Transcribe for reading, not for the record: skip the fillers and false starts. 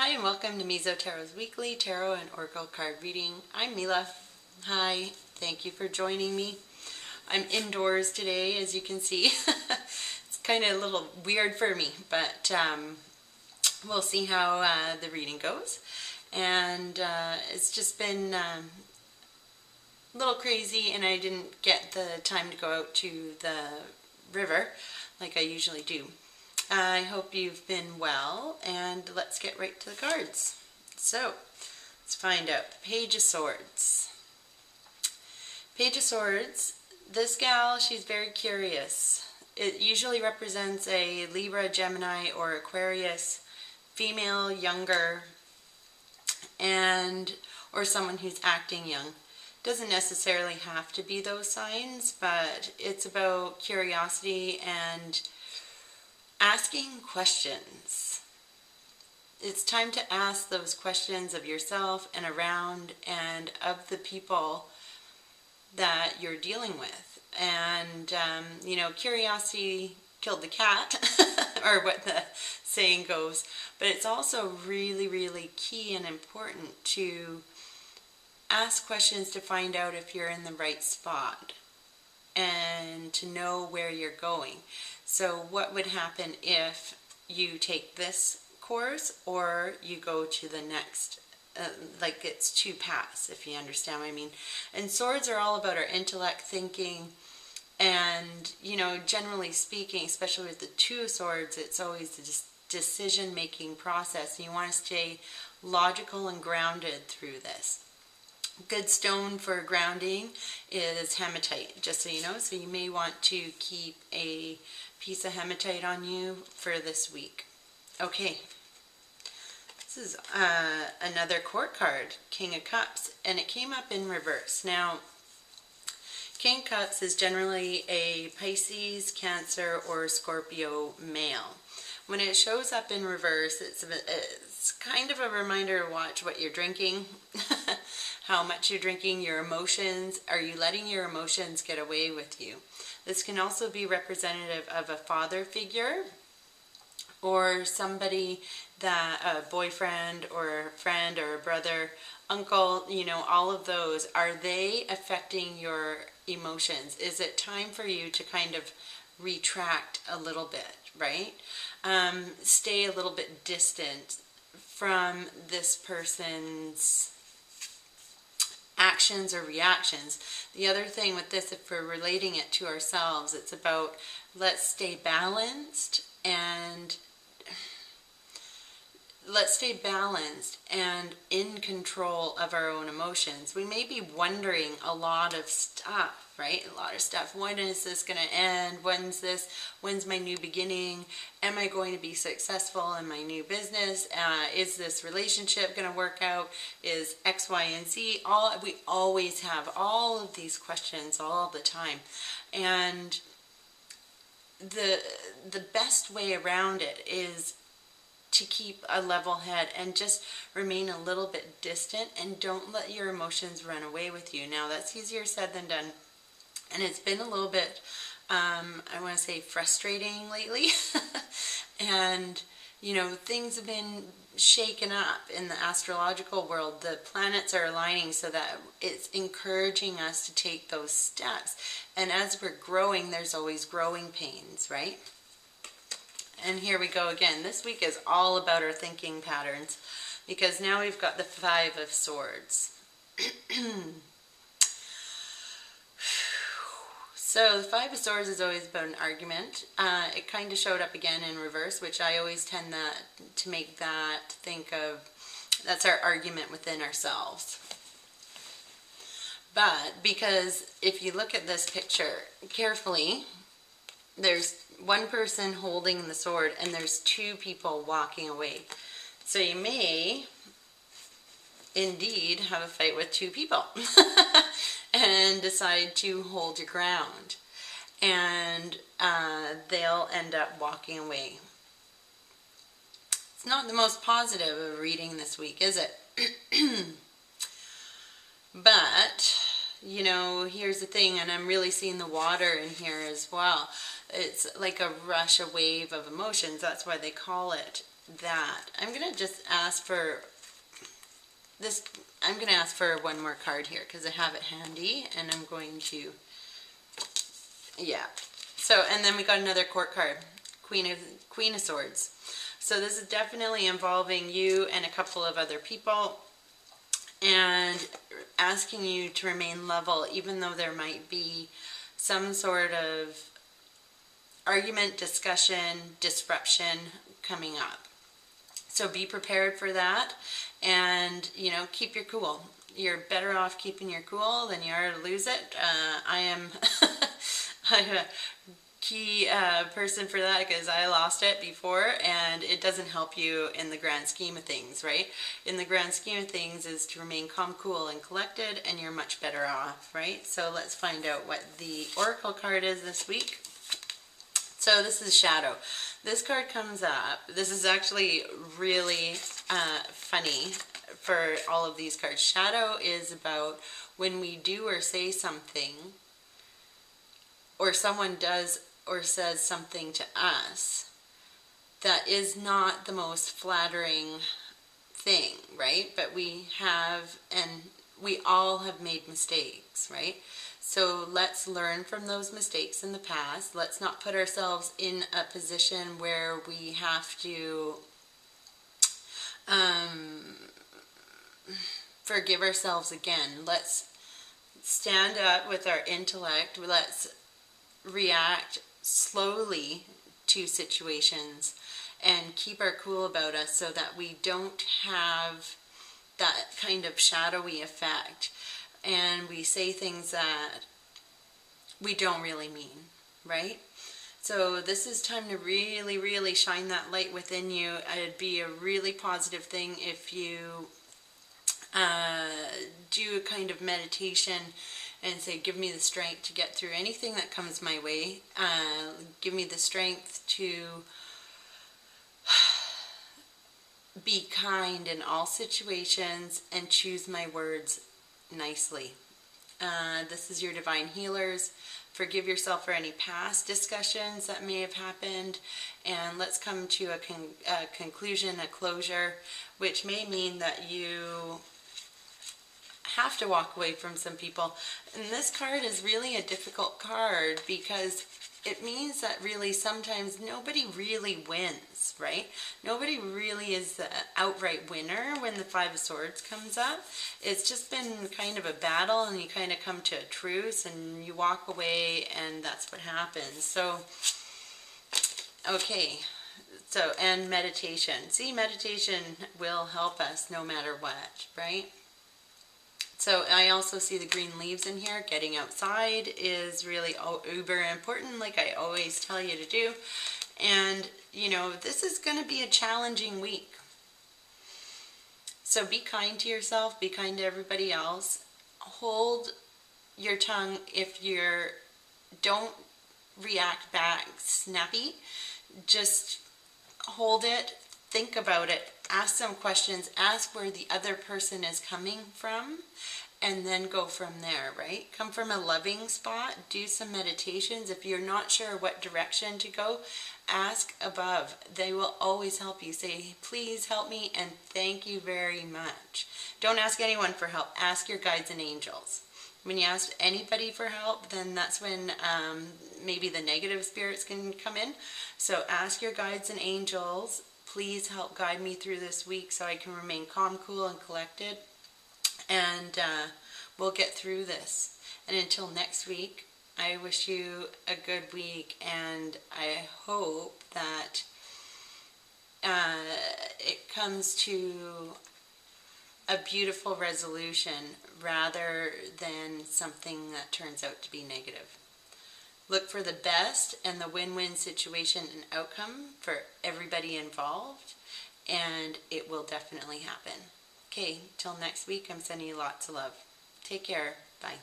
Hi and welcome to Mizotarot's weekly tarot and oracle card reading. I'm Mila. Hi, thank you for joining me. I'm indoors today, as you can see. It's kind of a little weird for me, but we'll see how the reading goes. And it's just been a little crazy, and I didn't get the time to go out to the river like I usually do. I hope you've been well, and let's get right to the cards. So, let's find out. The Page of Swords. Page of Swords, this gal, she's very curious. It usually represents a Libra, Gemini, or Aquarius, female, younger, or someone who's acting young. Doesn't necessarily have to be those signs, but it's about curiosity and asking questions. It's time to ask those questions of yourself and around and of the people that you're dealing with. And, curiosity killed the cat, or what the saying goes. But it's also really, really key and important to ask questions to find out if you're in the right spot and to know where you're going. So what would happen if you take this course or you go to the next, like it's two paths, if you understand what I mean. And swords are all about our intellect, thinking, and, generally speaking, especially with the Two of Swords, it's always a decision-making process. You want to stay logical and grounded through this. Good stone for grounding is hematite, just so you know. So you may want to keep a piece of hematite on you for this week. Okay, this is another court card, King of Cups, and it came up in reverse. Now, King of Cups is generally a Pisces, Cancer, or Scorpio male. When it shows up in reverse, it's kind of a reminder to watch what you're drinking, how much you're drinking, your emotions. Are you letting your emotions get away with you? This can also be representative of a father figure or somebody that, a boyfriend or a friend or a brother, uncle, all of those. Are they affecting your emotions? Is it time for you to kind of retract a little bit, right? Stay a little bit distant from this person's actions or reactions. The other thing with this, if we're relating it to ourselves, it's about let's stay balanced and in control of our own emotions. We may be wondering a lot of stuff, right? A lot of stuff. When is this going to end? When's my new beginning? Am I going to be successful in my new business? Is this relationship going to work out? Is X, Y, and Z? We always have all of these questions all the time. And the best way around it is to keep a level head and just remain a little bit distant and don't let your emotions run away with you. Now, that's easier said than done. And it's been a little bit, I want to say, frustrating lately. And, things have been shaken up in the astrological world. The planets are aligning so that it's encouraging us to take those steps. And as we're growing, there's always growing pains, right? And here we go again. This week is all about our thinking patterns, because now we've got the Five of Swords. So the Five of Swords is always about an argument. It kind of showed up again in reverse, which I always tend to make that think of, that's our argument within ourselves. But because if you look at this picture carefully, there's one person holding the sword and there's two people walking away. So you may indeed have a fight with two people and decide to hold your ground, and they'll end up walking away. It's not the most positive of reading this week, is it? But, here's the thing, and I'm really seeing the water in here as well. It's like a rush, a wave of emotions. That's why they call it that, I'm going to just ask for this. I'm going to ask for one more card here because I have it handy, and I'm going to, yeah. So, and then we got another court card, Queen of Swords. So this is definitely involving you and a couple of other people, and asking you to remain level, even though there might be some sort of argument, discussion, disruption coming up. So be prepared for that, and, you know, keep your cool. You're better off keeping your cool than you are to lose it. I am I'm a key person for that, because I lost it before, and it doesn't help you in the grand scheme of things, right? In the grand scheme of things is to remain calm, cool, and collected, and you're much better off, right? So let's find out what the Oracle card is this week. So this is Shadow. This card comes up. This is actually really funny for all of these cards. Shadow is about when we do or say something, or someone does or says something to us that is not the most flattering thing, right? But we have, and we all have made mistakes, right? So let's learn from those mistakes in the past. Let's not put ourselves in a position where we have to forgive ourselves again. Let's stand up with our intellect. Let's react slowly to situations and keep our cool about us, so that we don't have that kind of shadowy effect, and we say things that we don't really mean, right? So this is time to really, really shine that light within you. It'd be a really positive thing if you do a kind of meditation and say, give me the strength to get through anything that comes my way. Give me the strength to be kind in all situations and choose my words nicely. This is your divine healers. Forgive yourself for any past discussions that may have happened, and let's come to a conclusion, a closure, which may mean that you have to walk away from some people. And this card is really a difficult card, because it means that really sometimes nobody really wins, right? Nobody really is the outright winner when the Five of Swords comes up. It's just been kind of a battle, and you kind of come to a truce and you walk away, and that's what happens. So, okay. So, and meditation. See, meditation will help us no matter what, right? So I also see the green leaves in here. Getting outside is really uber important, like I always tell you to do. And, you know, this is going to be a challenging week. So be kind to yourself, be kind to everybody else. Hold your tongue if you don't react back snappy. Just hold it, think about it, ask some questions, ask where the other person is coming from, and then go from there, right? Come from a loving spot, do some meditations. If you're not sure what direction to go, ask above. They will always help you. Say, please help me, and thank you very much. Don't ask anyone for help. Ask your guides and angels. When you ask anybody for help, then that's when maybe the negative spirits can come in. So ask your guides and angels, please help guide me through this week so I can remain calm, cool, and collected. And we'll get through this. And until next week, I wish you a good week, and I hope that it comes to a beautiful resolution rather than something that turns out to be negative. Look for the best and the win-win situation and outcome for everybody involved, and it will definitely happen. Okay, till next week, I'm sending you lots of love. Take care. Bye.